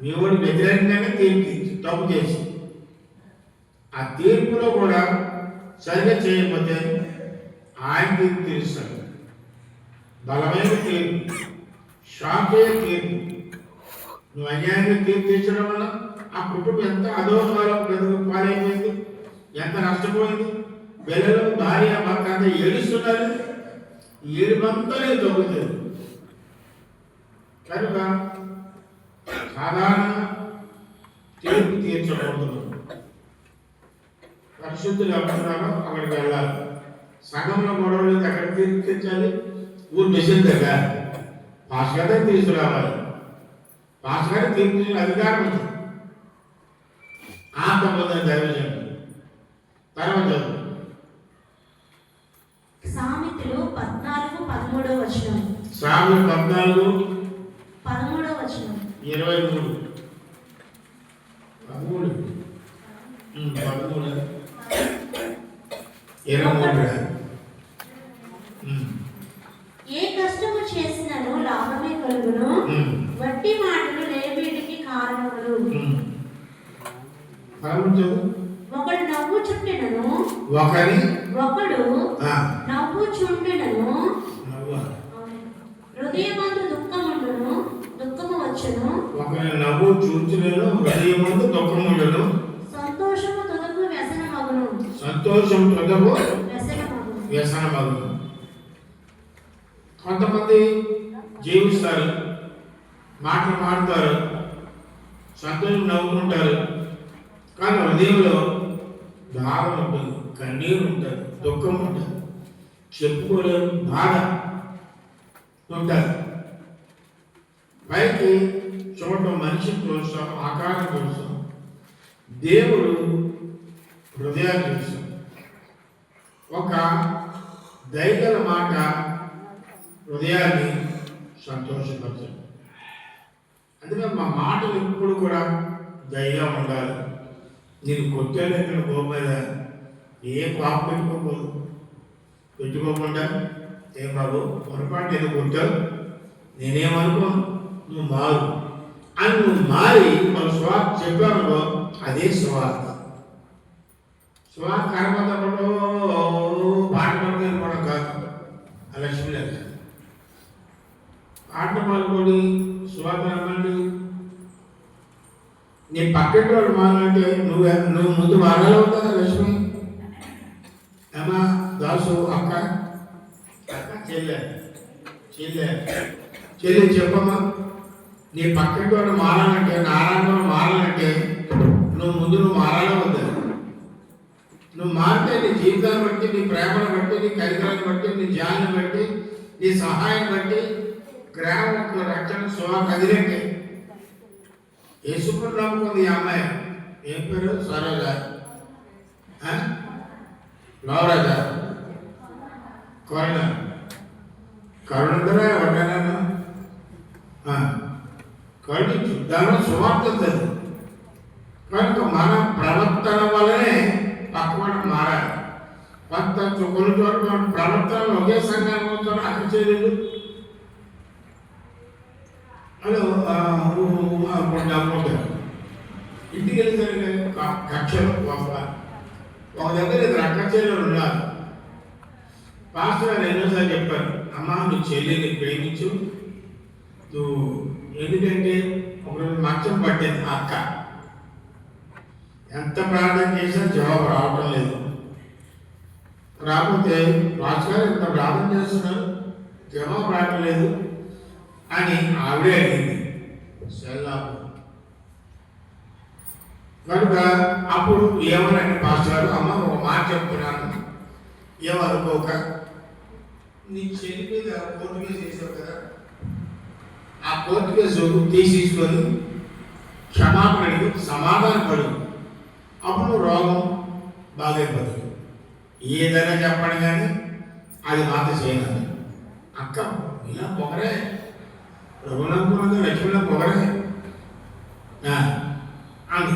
మీ ఊరికి వ్యతిరేకంగానే తీర్పు తీర్చు. తప్పు చేసి ఆ తీర్పులో కూడా సరిగా చేయకపోతే ఆయన తీర్పు తీరుస్తాడు. బలమైన తీర్పు, షాకే తీర్పు. నువ్వు అన్యాయంగా తీర్పు తీర్చడం వల్ల ఆ కుటుంబం ఎంత అధోకాలం పాలైపోయింది, ఎంత నష్టపోయింది. పిల్లలు భార్య భర్త అంతా ఏడుస్తున్నారు, ఏడుమంతా తగ్గుతుంది. కనుక సాధారణ తీర్పు తీర్చకూడదు. పరిశుద్ధులు ఎవరున్నారో అక్కడికి వెళ్ళాలి. సగంలో గొడవలు అక్కడ తీర్పు తెచ్చాలి. ఊరు మెషిన్ దగ్గర పాస్ గారే తీసుకురావాలి. పాస్ గారే తీర్పు తీసిన అధికారం ఉంది. ఆ తప్పదని దైవజనం తర్వాత సామెతలు 14:13 వచనం. సామెతలు 14:13 వచనం. 23 ఏ కష్టము చేసినను లాభమే కలుగును, వట్టి మాటలు లేమిడికి కారణములు. ఒకడు నవ్వు చుండినను హృదయమందు దుఃఖముండును, దుఃఖము వచ్చును. ఒకరి నవ్వు చూచులను హృదయమందు దుఃఖముండును, సంతోషము తుదకు వ్యసనమగును. సంతోషం తుదకు వ్యసనమగును. కొంతమంది జీవిస్తారు, మాటలు మాడతారు, సంతోషం నవ్వుకుంటారు, కానీ హృదయంలో బాధ ఉంటుంది, కన్నీరు ఉంటుంది, దుఃఖం ఉంటుంది, చెప్పుకోలేని బాధ ఉంటారు. పైకి చూడటం మనిషిని చూస్తాం, ఆకారం చూస్తాం, దేవుడు హృదయాన్ని చూస్తాం. ఒక దైగల మాట హృదయాన్ని సంతోషపరచండి. అందుకని మా మాటలు ఎప్పుడు కూడా దయగా ఉండాలి. నేను కొట్టాను ఎక్కడ గోపద ఏ పాప పెట్టుకోకుండా ఏం బాబు పొరపాటు ఏదో కొట్టావు, నేనేమనుకోను, నువ్వు మారు అని నువ్వు మారి మన స్వార్థ చెప్పానుకో అదే స్వార్థ. స్వార్థ కర్మతో పాట పడుకోవడం కాదు. ఆ లక్ష్మి లేదు పాట పాడుకోండి, స్వార్థ అనండి. నీ పక్కటి వాడు మారంటే నువ్వు ముందు వాడాలి అవుతుందా లక్ష్మి? ఏమా దాసు అక్క చెల్లి చెప్పమ్మా, నీ పక్కటి వాడు మారాలంటే నారాయణ మారాలంటే నువ్వు మారాలో వద్దా? నువ్వు మారితే నీ జీవితాన్ని బట్టి, నీ ప్రేమను బట్టి, నీ కరికరాన్ని బట్టి, నీ జ్ఞానాన్ని బట్టి, నీ సహాయం బట్టి గ్రామం రక్షణ సువార్త అదిరెట్టే. యేసుకుని నమ్ముకుంది ఈ అమ్మాయి. ఏం పేరు? సరోజ, నవరాజ, కరుణరా ఎవరికైనా కరుణించు. దానిలో సువార్త ఉంటుంది. కనుక మన ప్రవర్తన వల్లనే పక్కవాడు మారాలి. కొన్ని చోట్ల ప్రవర్తన ఒకే సంఘానికి వస్తారు, అక్కడ చేయలేదు, హలో అనుకుంటారు. ఇంటికి వెళ్తారు కక్షలు ఒక దగ్గర ఇద్దరు అక్క చెల్లెలు ఉన్నారు. పాస్టర్ గారు ఎన్నోసార్లు చెప్పారు, అమ్మ నువ్వు చెల్లిని ప్రేమించు, నువ్వు ఎందుకంటే ఒకరోజు మంచం పట్టింది అక్క, ఎంత ప్రార్థన చేసినా జవాబు రావటం లేదు. రాకపోతే పాస్టర్ గారు ఎంత ప్రార్థన చేస్తున్నారు, జవాబు రావటం లేదు అని ఆవిడే అడిగింది సెల్లాపు. కనుక అప్పుడు ఏమనండి పాస్టర్ గారు, అమ్మ ఒక మాట చెప్తున్నాను ఏమనుకోక, నీ చెల్లి మీద కోర్టు కేసు వేసావు కదా, ఆ కోర్టు కేసు తీసేసుకొని క్షమాపణకు సమాధానపడు, అప్పుడు రోగం బాగైపోతుంది. ఏదైనా చెప్పండి కానీ అది మాత్రం చేయను. అక్క ఇలా పొగరే, రఘునంకున్నది లక్ష్మీలో పొగరే అని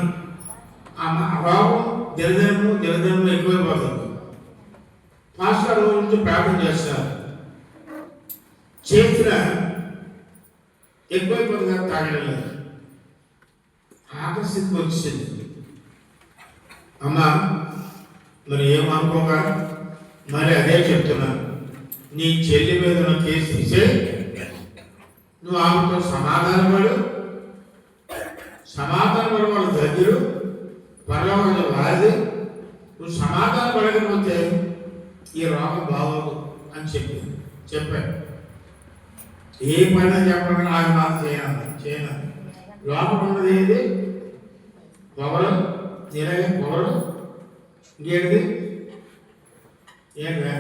రోగం దినదినంలో ఎక్కువైపోతుంది. పాస్టర్ రోజు నుంచి ప్రార్థన చేస్తారు, చేసిన ఎక్కువైపోతుంది కదా, తాగడం లేదు. ఆకర్షితకు వచ్చింది. అమ్మా మరి ఏమనుకోగా మరి అదే చెప్తున్నాను, నీ చెల్లి మీద ఉన్న కేసు తీసే, నువ్వు ఆమెతో సమాధానపడు వాళ్ళు దగ్గరు పర్వాలేదు వాది, నువ్వు సమాధానం పడకపోతే ఈ రోగం బాగోదు అని చెప్పాను. ఏ పైన చెప్పడం నాకు మాత్రం చేయను. లోపల ఉన్నది ఏది, పొగరు, నిరగే పొగరు, ఇంకేంటిది ఏంటా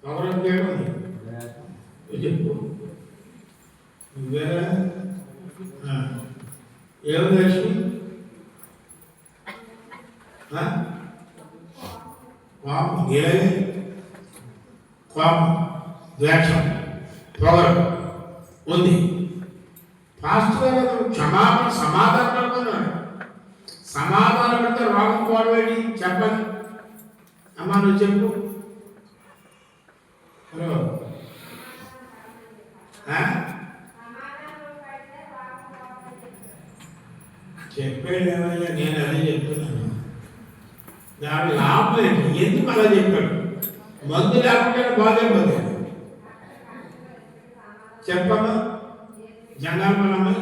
పొగరు, ఇంకేంటి ఉంది చెప్పు నువ్వేరా ఏముంది లక్ష్మి, కోపం, నిరగే కోపం, ద్వేషం, పొగరు ఉంది. పాస్టర్ గారు క్షమాపణ సమాధానం పడుతున్నాడు. సమాధానం పెడితే రోగం పోవడం చెప్పాలి. అమ్మా నువ్వు చెప్పు. హలో చెప్పాడేమయ్యా, నేను అదే చెప్తున్నాను. దాని లాభం ఏంటి, ఎందుకు అలా చెప్పాడు? మందు లేకుండా బాధైపోతాడు. చెప్పమ్మా జంగాలమ్మ,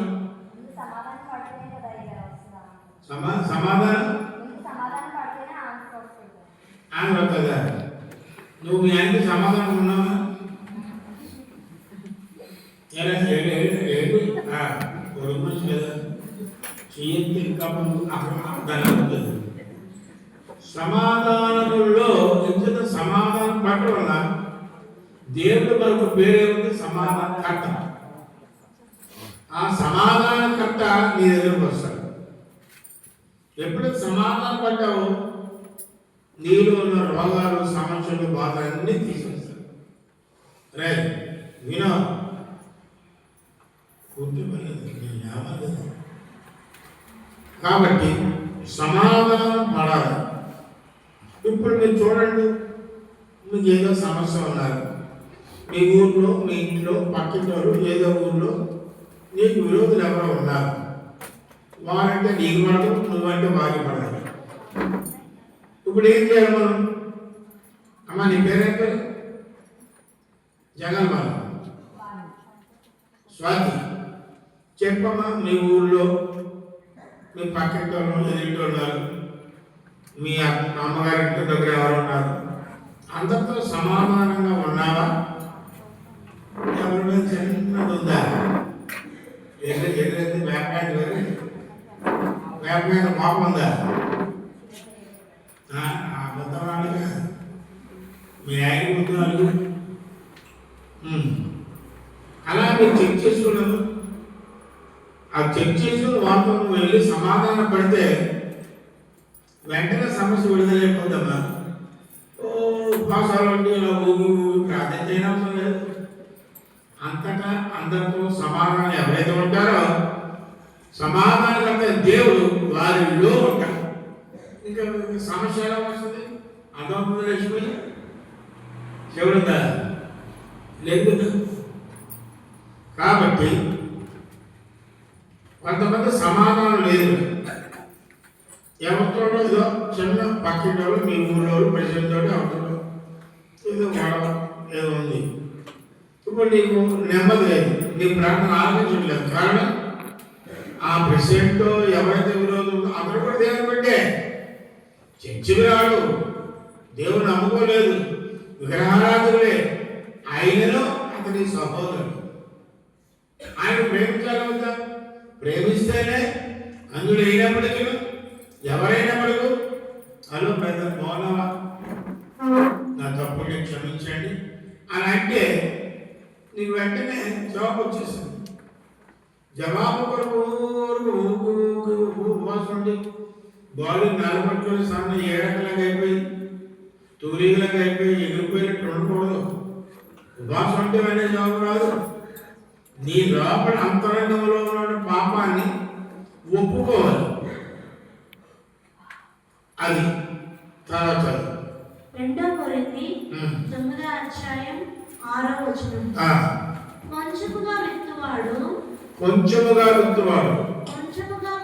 సమాధానం ఆమె వస్తుందా? నువ్వు మీ ఆయనకి సమాధానం ఉన్నావా? మనిషి కదా చేతి ఇంకా అక్కడ సమాధానముల్లో ఎంత సమాధానం పట్ల వల్ల దేవుడు మనకు పేరేముంది, సమాధానకర్త. ఆ సమాధానకర్త నీ దగ్గరకు వస్తాడు. ఎప్పుడైతే సమాధానం పడ్డావో నీలో ఉన్న రోగాలు, సమస్యలు, బాధలు అన్నీ తీసుకొస్తాడు. రైట్ వినో కాబట్టి సమాధానం పడాలి. ఇప్పుడు మీరు చూడండి, మీకు ఏదో సమస్య ఉన్నారు, మీ ఊర్లో, మీ ఇంట్లో, పక్కింటోళ్ళు ఏదో ఊర్లో నీకు విరోధులు ఎవరో ఉన్నారు. వారంటే నీకు పడదు, నువ్వంటే వారికి పడాలి. ఇప్పుడు ఏం చేయాలి మనం? అమ్మా నీ పేరేంటి? జగన్మాల స్వాతి. చెప్పమ్మా, మీ ఊళ్ళో మీ పక్కింటి వాళ్ళు, ఎదుటి ఉన్నారు, మీ అమ్మగారి ఇంటి దగ్గర ఎవరు ఉన్నారు, అందరితో సమాధానంగా ఉన్నావా? ఎవరి చిన్నది ఉందా? ఎదురైతే వేపకాయ వేపకాయ పాపం ఉందా? అబద్ధం మీ ఆయన ముందు అలా మీరు చెక్ చేసుకున్నాను. ఆ చెక్ చేసుకుని వాళ్ళతో నువ్వు వెళ్ళి సమాధానం పడితే వెంటనే సమస్య విడుదలైపోద్దమ్మా. ఉపవాసాలు అంటే ఇలా ఊగి ప్రార్థన చేయనవసరం లేదు. అంతటా అందరితో సమాధానం ఎవరైతే ఉంటారో సమాధానకర్త దేవుడు వారిలో ఉంటారు. ఇంకా సమస్య ఎలా వస్తుంది? అదొక లక్ష్మి చెవుడుందా లేదు. కాబట్టి కొంతమంది సమాధానం లేదు. ఎవరితో ఏదో చిన్న పక్కింటి వాళ్ళు, మీ ఊళ్ళో ప్రెసిడెంట్ తోటి అవుతాడు, ఏదో గొడవ ఏదో ఉంది. ఇప్పుడు నీకు నెమ్మది లేదు, నీ ప్రార్థన ఆలోచించలేదు. కారణం ఆ ప్రెసిడెంట్ ఎవరైతే విరోధం అతను కూడా దేవుని పెట్టే చర్చికి రాడు, దేవుని నమ్ముకోలేదు, విగ్రహారాధులే, ఆయనలో అతని సహోదరుడు. ఆయన ప్రేమించాలి కదా, ప్రేమిస్తేనే అందులో అయినప్పటికీ ఎవరైనప్పటికీ హలో బ్రదర్ బాగున్నావా, నా తప్పుని క్షమించండి అని అంటే నీకు వెంటనే జవాబు వచ్చేసింది. జవాబు కొరకు ఉపవాసం ఉండి బాడీ నలబట్టుకొని సన్న ఏడకలాగా అయిపోయి తూలీలాగా అయిపోయి ఎగిరిపోయినట్టు ఉండకూడదు. ఉపవాసం అంటే వెంటనే జవాబు రాదు. నీ లోపల అంతరంగంలో ఉన్న పాపాన్ని ఒప్పుకోవాలి. అది తర్వాత 2 కొరింథీ 9వ అధ్యాయం 6వ వచనం. కొంచెముగా విత్తువాడు కొంచెముగా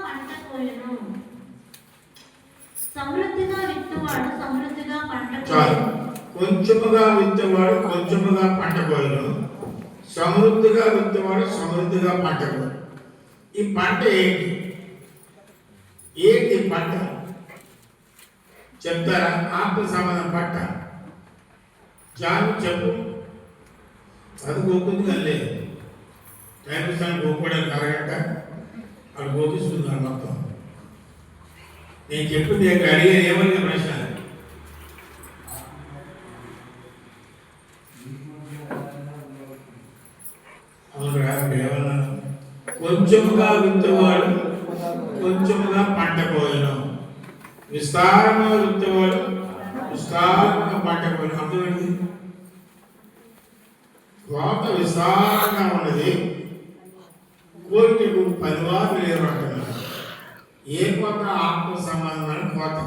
పంట కోయును, సమృద్ధిగా విత్తువాడు సమృద్ధిగా పంట కోయును. కొంచెముగా విత్తువాడు కొంచెముగా పంట కోయును, సమృద్ధిగా విత్తువాడు సమృద్ధిగా పంట కోయును. ఈ పంట ఏంటి? ఏంటి పంట చెప్తారా? ఆత్మ సంబంధం పంట జాను చెప్పు. అది గోకుంది కలే టైమిస్తాను గోకోవడానికి అరగంట అక్కడ గోపిస్తున్నారు మొత్తం. నేను చెప్పింది అడిగే ఏమని ప్రశ్న, అవును రాదు ఏమన్నాను? కొంచెముగా విత్తవాడు కొంచెముగా పంట కోయను, విస్తారంగా విత్తవాడు విస్తారంగా పంట కోయను. అర్థమైంది? కోత విస్తారంగా ఉన్నది, కోరికకు 10 వారు లేరు అంటున్నారు. ఏ కోత? ఆత్మ సంబంధమైన కోత.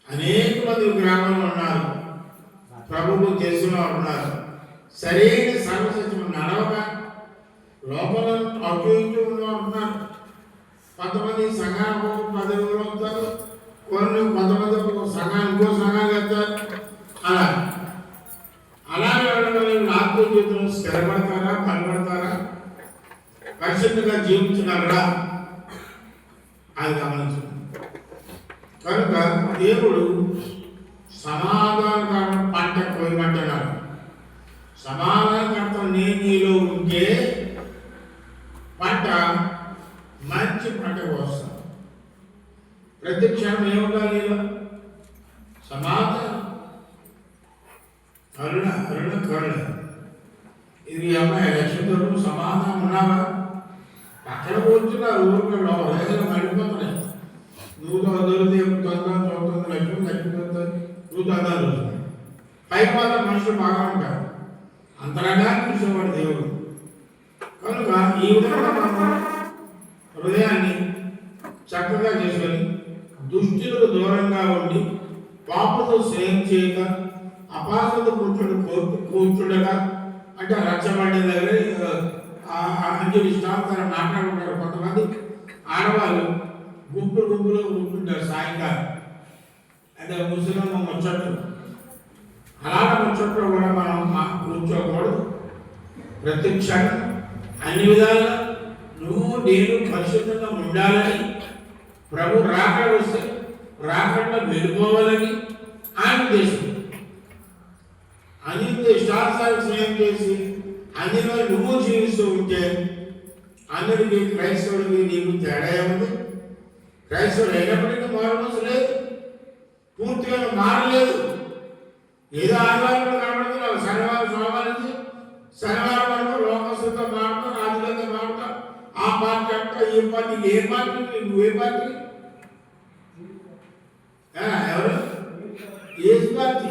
అనేక మంది గ్రామంలో ఉన్నారు, ప్రభువు తెలిసిన వారు ఉన్నారు, సరైన సర్వసత్యం నడవక లోపల అటు ఇటు ఉన్నవారు ఉన్నారు. కొంతమంది సంఘానికి 10 రోజులు అవుతారు, కొంతమంది సంఘానికి ఇంకో సంఘానికి వెళ్తారు. అలాగే ఆత్మ జీవితంలో స్థిరపడతారా, బలపడతారా, పరిశుద్ధంగా జీవించగలరా? అది గమనించు. కనుక దేవుడు సమాధానకరమైన పంట కోయమంటున్నాడు. సమాధానకర్త నీలో ఉంటే పంట మంచి పంట కోస్తాం. ప్రతి క్షణం ఏముండాలి నీలో? సమాధానం, కరుణ కరుణ కరుణ. ఇది అమ్మాయి లక్ష్మీతో సమాధానం ఉన్నావా? అక్కడ కూర్చున్నారు ఊరిలో రైతులు మడిపోతున్నాయి. నువ్వు దొరికితే తొందర చూస్తుంది, లక్ష్మి తగ్గిపోతుంది, నువ్వు తొందర చూస్తుంది. పైకి మాత్రం మనుషులు బాగా ఉంటారు, అంతరంగా చూసేవాడు దేవుడు. కనుక ఈ విధంగా మనం హృదయాన్ని చక్కగా చేసుకొని దుష్టులకు దూరంగా ఉండి పాపతో స్నేహం చేయక అపాసతో కూర్చుండగా అంటే రచ్చబండి దగ్గర అంటే ఇష్టాంతరం మాట్లాడుకుంటారు. కొంతమంది ఆడవాళ్ళు గుంపులు కూర్చుంటారు సాయంకాలం, అంటే ముస్లిం ముచ్చట్లు. అలాంటి ముచ్చట్లు కూడా మనం కూర్చోకూడదు. ప్రతి క్షణం అన్ని విధాలుగా నువ్వు నేను పరిశుద్ధంగా ఉండాలని, ప్రభు రాకడ వస్తే రాకడలో వెళ్ళిపోవాలని ఆయన ఉద్దేశం. అన్ని ఇష్టానుసారం స్నేహం చేసి అందులో నువ్వు జీవిస్తూ ఉంటే అందరికీ క్రైస్తవుడికి నీకు తేడా ఏముంది? క్రైస్తవుడు అయినప్పటికీ మారమోసు లేదు, పూర్తిగా మారలేదు. ఏదో ఆదివారంలో కనబడుతున్నావు, శనివారం సోమవారం శనివారం వరకు లోకసుతో మారుతాం, రాజులతో మారుతాం, ఆ పార్టీ అంట ఈ పార్టీ. ఏ పార్టీ? నువ్వే పార్టీ? ఎవరు? ఏ పార్టీ?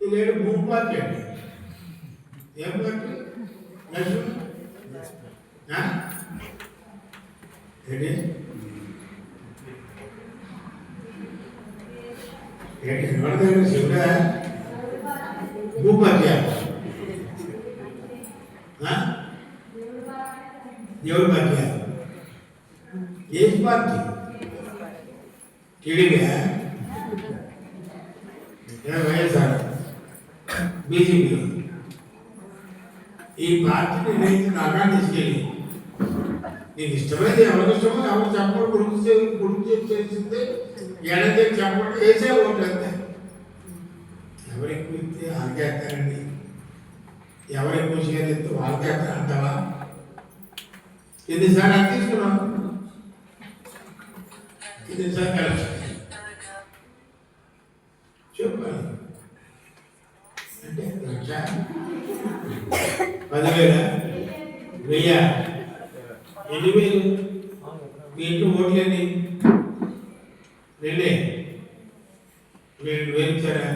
ఇది భూ పార్టీ అండి. ఏం పార్టీ? లక్ష్మి శివుడా భూపార్టీ దేవుడి పార్టీ ఏ పార్టీ టీడీపీ వైఎస్ఆర్ బీజేపీ ఈ పార్టీని నేను నాగా తీసుకెళ్ళి నీకు ఇష్టమైంది ఎవరికి ఇష్టమో ఎవరు చెప్పడం గురించి చేసింది ఎడతే చెప్పడం వేసే ఓట్లు అంతే ఎవరు ఎక్కువ ఇస్తే వాళ్ళకేస్తారండి ఎవరు ఎక్కువ షేర్ ఇస్తే వాళ్ళకేస్తారు అంటావా ఎన్నిసార్లు అది తీసుకున్నాం ఎన్నిసార్లు కలిసి చెప్పాలి అంటే 1,000 1000 2,000 మీ ఇంట్లో ఓట్లేండి 2 2 వేలు ఇచ్చారా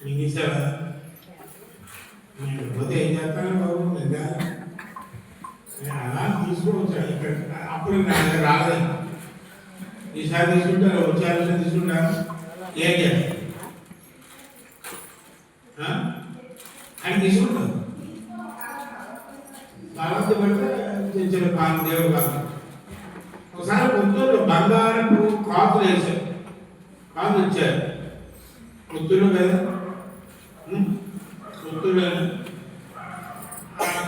మీకు ఇచ్చారా నేను పోతే ఏం చేస్తాను బాబు ఇంకా అలా తీసుకోవచ్చు ఇక్కడ అప్పుడు నా దగ్గర రాలేదు ఈసారి తీసుకుంటారు వచ్చారు తీసుకుంటా ఏం చేయాలి అని తీసుకుంటాం తర్వాత పడితే చిన్న పాము దేవుడు కాదు ఒకసారి పుత్తూరులో బంగారపు కాకులు వేశారు కాకులు ఇచ్చారు పుత్తూరు కదా పుత్తూరు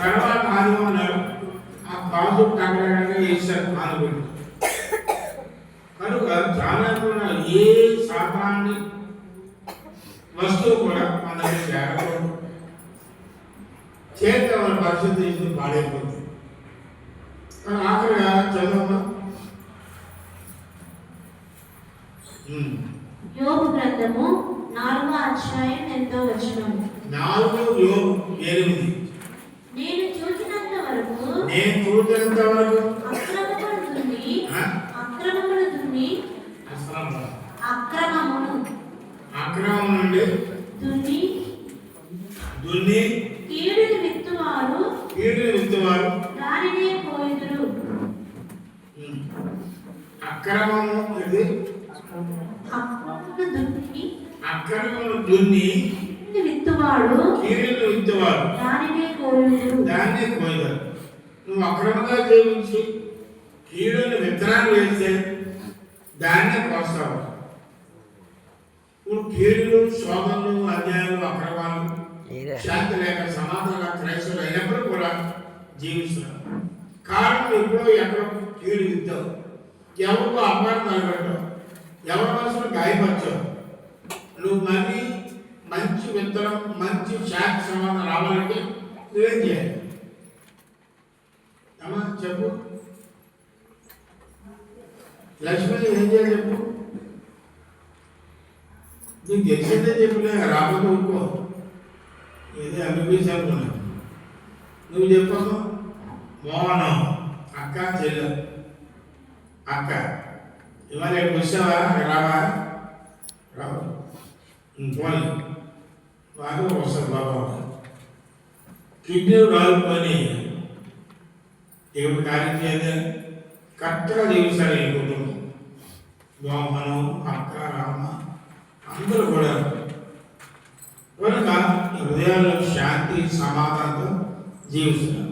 తర్వాత ఆదివారం ఆ కాసు టంగగా వేశారు ఆనుకుంటు కనుక చాలా ఏ సామాన్య వస్తువు కూడా మన దగ్గర చేరకూడదు చేత మన పరిస్థితి ఇది పాడైపోతుంది కానీ ఆఖరిగా చదవమ్మా యోబు గ్రంథము 4వ అధ్యాయం 8వ వచనం 4:8 నేను చూసినంత వరకు అక్రమం నుండి దున్ని కీడుని విత్తువారు దానినే కోయుదురు అక్రమము ఇది అక్రమము దున్ని విత్తువాడు దానినే కోయుదురు నువ్వు అక్రమంగా జీవించి కీడుని విత్తనాలు వేస్తే దాన్నే కోస్తావు ఇప్పుడు కీడులు శోధనలు అన్యాయాలు అక్రమాలు శాంతి లేక సమాధాన క్రైస్తవులు అయినప్పుడు కూడా జీవిస్తున్నారు కారణం ఎప్పుడో ఎక్కడో కీడు విత్తావు ఎవరికో అపార్థం తలపెట్టావు ఎవరి మనసులో గాయపరిచావు నువ్వు మళ్ళీ మంచి విత్తనం మంచి శాంతి సమాధానం రావాలంటే నువ్వేం చేయాలి అమ్మా చెప్పు లక్ష్మి ఏం చేయాలి చెప్పు నీకు తెలిసిందే చెప్పులే రాబోతు ఊరుకో ఏదో ఎంబీబీఎస్ అనుకున్నా నువ్వు చెప్పావు మోహనం అక్క చెల్లె అక్క ఇవాళ వచ్చావా రావా రావు పోనీ బాగా వస్తారు బాబా కిడ్నీ రాలుకొని దేవుడు కార్యం చేయదే కరెక్ట్గా జీవిస్తారు ఈ కుటుంబం మోహనం అక్క రామ అందరూ కూడా కనుక హృదయాల్లో శాంతి సమాధానంతో జీవిస్తున్నారు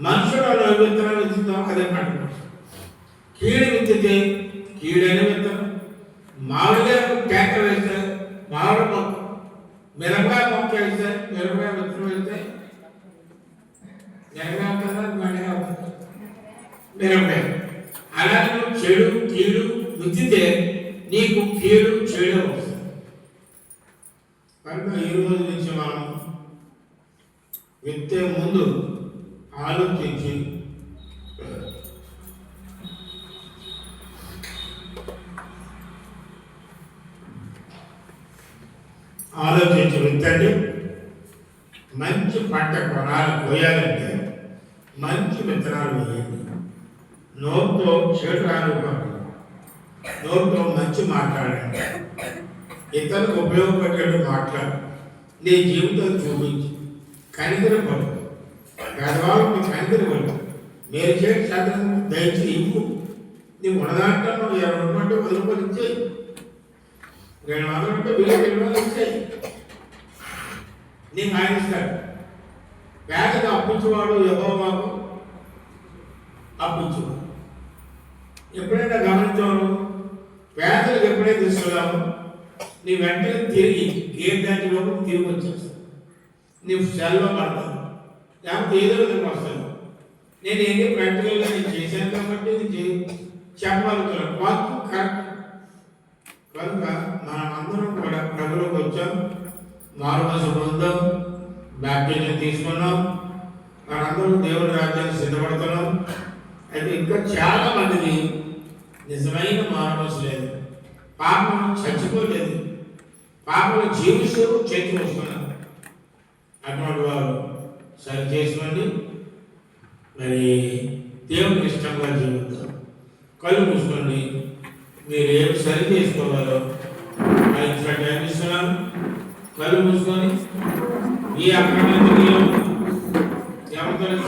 మనుషులు విత్తనాలు విత్తుతాం అదే పంట కీడు విత్తితే కీడైన విత్తనం మామిడిగా ట్యాంకర్ వేస్తే మామిడి మొక్క మిరపకాయ మొక్క వేస్తే మిరపకాయ విత్తనం వేస్తే మిరపకాయ అవుతుందా మాడిగా అవుతుంది మిరపకాయ అలాగే నువ్వు చెడు కీడు విత్తితే నీకు కీడు చెడు వస్తుంది కనుక ఈ రోజు నుంచి మనం విత్తే ముందు ఆలోచించి విత్తండి మంచి పంట కోయాలంటే మంచి విత్తనాలు వేయండి నోటితో చెడు రానివ్వండి నోటితో మంచి మాట్లాడండి ఇతరులకు ఉపయోగపడేట్టు మాట్లాడు నీ జీవితం చూపించి కనికరపడు పేదవాళ్ళకి కనికరపడు మీరు చేసి సాధన దయచి ఇవ్వు నీవు ఉన్నదాంట్లో 20 రూపాయలు 10 రూపాయలు ఇచ్చేయి 200 ఉంటే 1000 రూపాయలు ఇచ్చేయి నీకు ఆయన ఇస్తాడు పేదగా అప్పించేవాడు యెహోవాకు అప్పించువాడు ఎప్పుడైనా గమనించావు, పేదలకు ఎప్పుడైతే ఇస్తున్నావు నీ వెంటనే తిరిగి గేట్ దాటి లోపల తిరిగి వచ్చేస్తావు, నీవు సెల్లో పడతావు, లేకపోతే ఏదో విధంగా వస్తాను. నేను ఏంటి ప్రాక్టికల్గా నేను చేశాను కాబట్టి ఇది చెప్పగలుగుతున్నాను, వాక్యం కరెక్ట్. కనుక మనమందరం కూడా ప్రభువులోకి వచ్చాం, మారుమనసు పొందాం, బాప్టిజం తీసుకున్నాం, మనందరం దేవుడి రాజ్యాన్ని సిద్ధపడుతున్నాం. అయితే ఇంకా చాలా మందికి నిజమైన మారుమనసు లేదు, పాపం చచ్చిపోలేదు, పాపలు జీవిస్తూ చేతి వస్తున్నారు. అటువంటి వారు సరి చేసుకోండి, మరి దేవునికి ఇష్టంగా జీవిద్దాం. కళ్ళు మూసుకోండి, మీరు ఏమి సరి చేసుకోవాలో 5 నిమిషాలు టైం ఇస్తున్నాను. కళ్ళు మూసుకొని ఈ అక్రమానికి